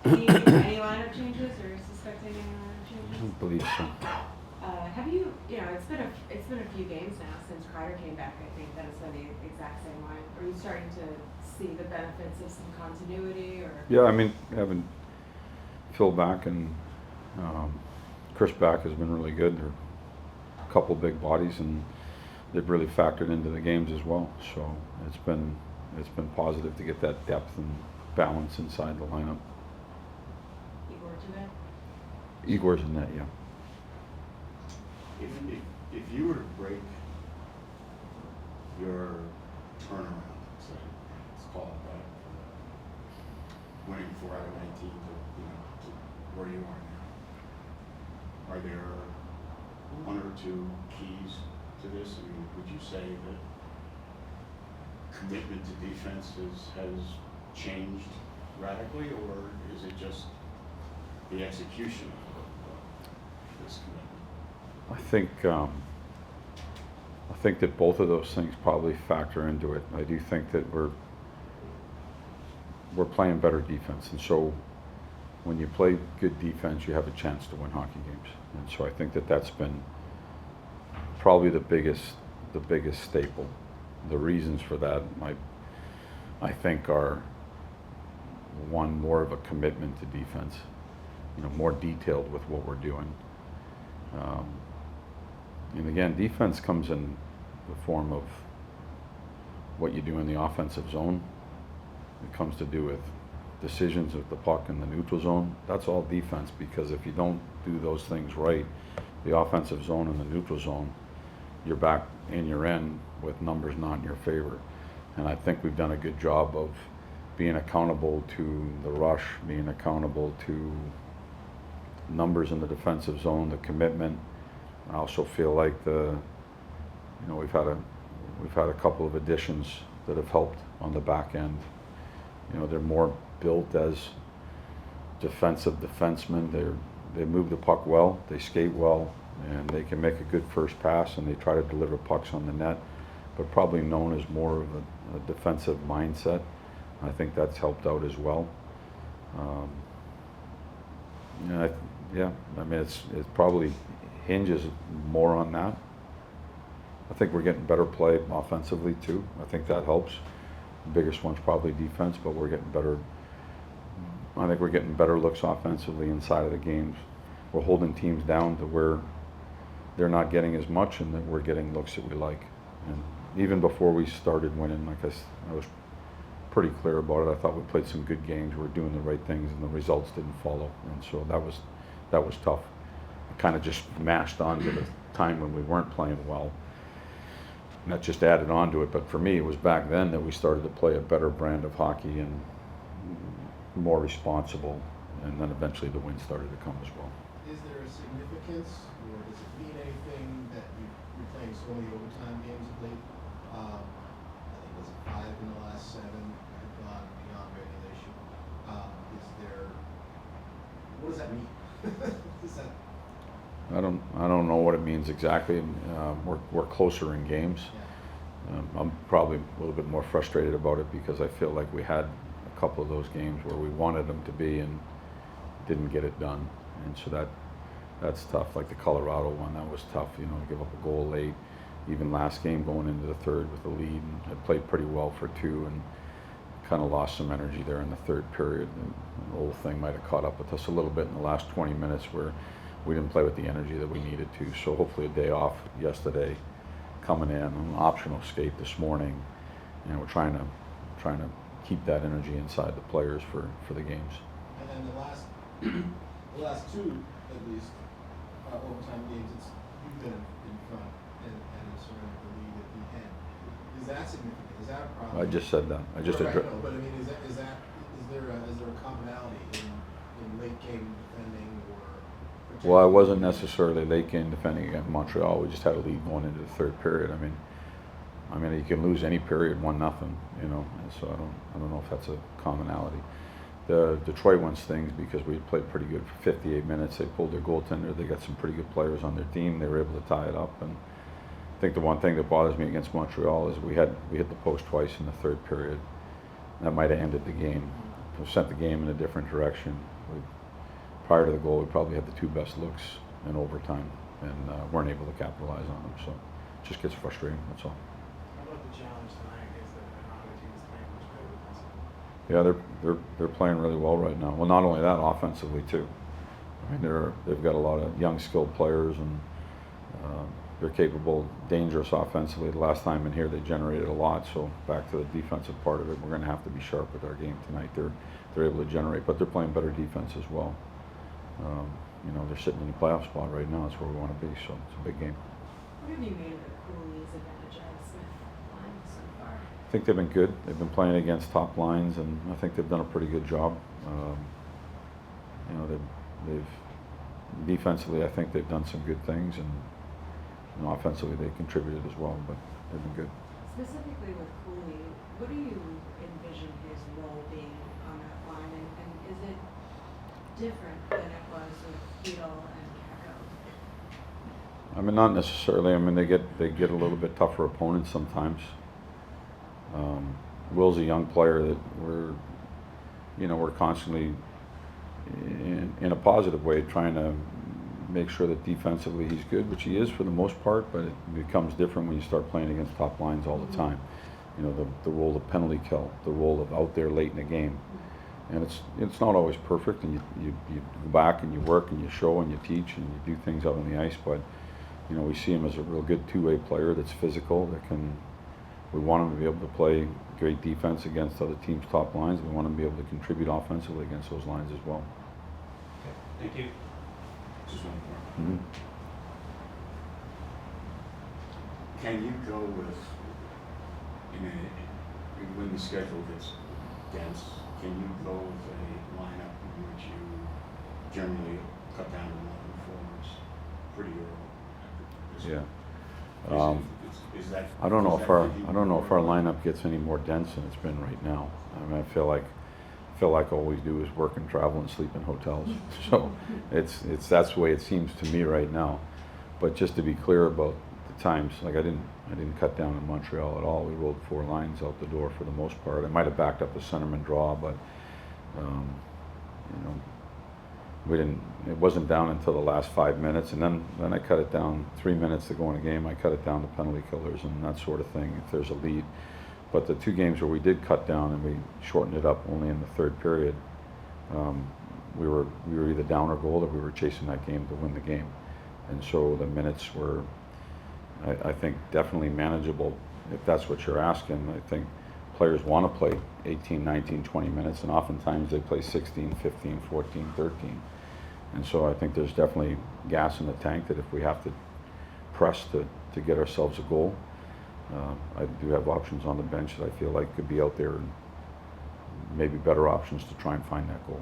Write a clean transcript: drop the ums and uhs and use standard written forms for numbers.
Any lineup changes or suspect any lineup I changes? don't believe so. Have you, it's been a few games now since Kreider came back, I think, that it's been the exact same line. Are you starting to see the benefits of some continuity or? Yeah, I mean, having Phil back and Chris back has been really good. They're a couple big bodies and they've really factored into the games as well. So it's been positive to get that depth and balance inside the lineup. Igor to that? Igor's in net, yeah. If you were to break your turnaround, say, let's call it that, winning 4 out of 19 to where you are now, are there one or two keys to this? I mean, would you say that commitment to defense has changed radically, or is it just the execution of this commitment? I think that both of those things probably factor into it. I do think that we're playing better defense, and so when you play good defense, you have a chance to win hockey games. And so I think that that's been probably the biggest staple. The reasons for that, I think, are one, more of a commitment to defense, more detailed with what we're doing. And again, defense comes in the form of what you do in the offensive zone. It comes to do with decisions of the puck in the neutral zone. That's all defense, because if you don't do those things right, the offensive zone and the neutral zone, you're back in your end with numbers not in your favor. And I think we've done a good job of being accountable to the rush, being accountable to numbers in the defensive zone, the commitment. I also feel like we've had a couple of additions that have helped on the back end. They're more built as defensive defensemen. They move the puck well, they skate well, and they can make a good first pass, and they try to deliver pucks on the net, but probably known as more of a defensive mindset. I think that's helped out as well. I mean, it probably hinges more on that. I think we're getting better play offensively too. I think that helps. The biggest one's probably defense, but we're getting better. I think we're getting better looks offensively inside of the games. We're holding teams down to where they're not getting as much, and that we're getting looks that we like. And even before we started winning, like I was pretty clear about it. I thought we played some good games. We were doing the right things, and the results didn't follow. And so that was tough. Kind of just mashed onto the time when we weren't playing well. And that just added on to it. But for me, it was back then that we started to play a better brand of hockey and more responsible. And then eventually the win started to come as well. Is there a significance, or does it mean anything that you're playing so many overtime games of late? I think it was 5 in the last 7 have gone beyond regulation. What does that mean? I don't know what it means exactly. We're closer in games. Yeah. I'm probably a little bit more frustrated about it because I feel like we had a couple of those games where we wanted them to be and didn't get it done, and so that's tough. Like the Colorado one, that was tough. To give up a goal late. Even last game, going into the third with the lead, and I played pretty well for 2, and kind of lost some energy there in the third period. And the whole thing might have caught up with us a little bit in the last 20 minutes where we didn't play with the energy that we needed to. So hopefully a day off yesterday, coming in, an optional skate this morning, and we're trying to keep that energy inside the players for the games. And then the last 2, at least, overtime games, you've been in front and surrendered the lead at the end. Is that significant? Is that a problem? I just said that. I just right, addressed. no, but I mean, is there a commonality in late game defending or? Well, I wasn't necessarily late game defending against Montreal. We just had a lead going into the third period. I mean, you can lose any period 1-0, and so I don't know if that's a commonality. The Detroit one stings because we played pretty good for 58 minutes. They pulled their goaltender. They got some pretty good players on their team. They were able to tie it up. And I think the one thing that bothers me against Montreal is we hit the post twice in the third period. That might have ended the game have sent the game in a different direction. Prior to the goal, we probably had the two best looks in overtime and weren't able to capitalize on them. So it just gets frustrating, that's all. How about the challenge tonight against another team that's playing much better defensively? Yeah, they're playing really well right now. Well, not only that, offensively too. I mean, they've got a lot of young, skilled players, and they're capable, dangerous offensively. The last time in here, they generated a lot. So back to the defensive part of it, we're going to have to be sharp with our game tonight. They're able to generate, but they're playing better defense as well. You know, they're sitting in the playoff spot right now. That's where we want to be. So it's a big game. What have you made of the Cooley's advantage as Smith line so far? I think they've been good. They've been playing against top lines, and I think they've done a pretty good job. You know, they've defensively, I think they've done some good things, and you know, offensively they contributed as well. But they've been good. Specifically with Cooley, what do you envision his role being on that line, and is it different than it was with Cuylle and Kako? I mean, not necessarily. I mean, they get a little bit tougher opponents sometimes. Will's a young player that we're constantly in a positive way trying to make sure that defensively he's good, which he is for the most part, but it becomes different when you start playing against top lines all the time. You know, the role of penalty kill, the role of out there late in the game. And it's not always perfect, and you go back and you work and you show and you teach and you do things out on the ice, but you know, we see him as a real good two-way player that's physical, we want him to be able to play great defense against other teams' top lines. We want him to be able to contribute offensively against those lines as well. Thank you. Just one more. Mm-hmm. Can you go with, when the schedule gets dense, can you go with a lineup in which you generally cut down to 11 forwards pretty early? Yeah. Is that? I don't know is if that our thinking I don't know if our more- lineup gets any more dense than it's been right now. I mean, I feel like all we do is work and travel and sleep in hotels. So that's the way it seems to me right now. But just to be clear about the times, like I didn't cut down in Montreal at all. We rolled 4 lines out the door for the most part. I might have backed up a centerman draw, but you know, it wasn't down until the last 5 minutes, and then I cut it down 3 minutes to go in a game. I cut it down to penalty killers and that sort of thing if there's a lead. But the 2 games where we did cut down and we shortened it up only in the third period, we were either down or goal, or we were chasing that game to win the game. And so the minutes were, I think, definitely manageable if that's what you're asking. I think players want to play 18, 19, 20 minutes, and oftentimes they play 16, 15, 14, 13. And so I think there's definitely gas in the tank that if we have to press to get ourselves a goal, I do have options on the bench that I feel like could be out there, and maybe better options to try and find that goal.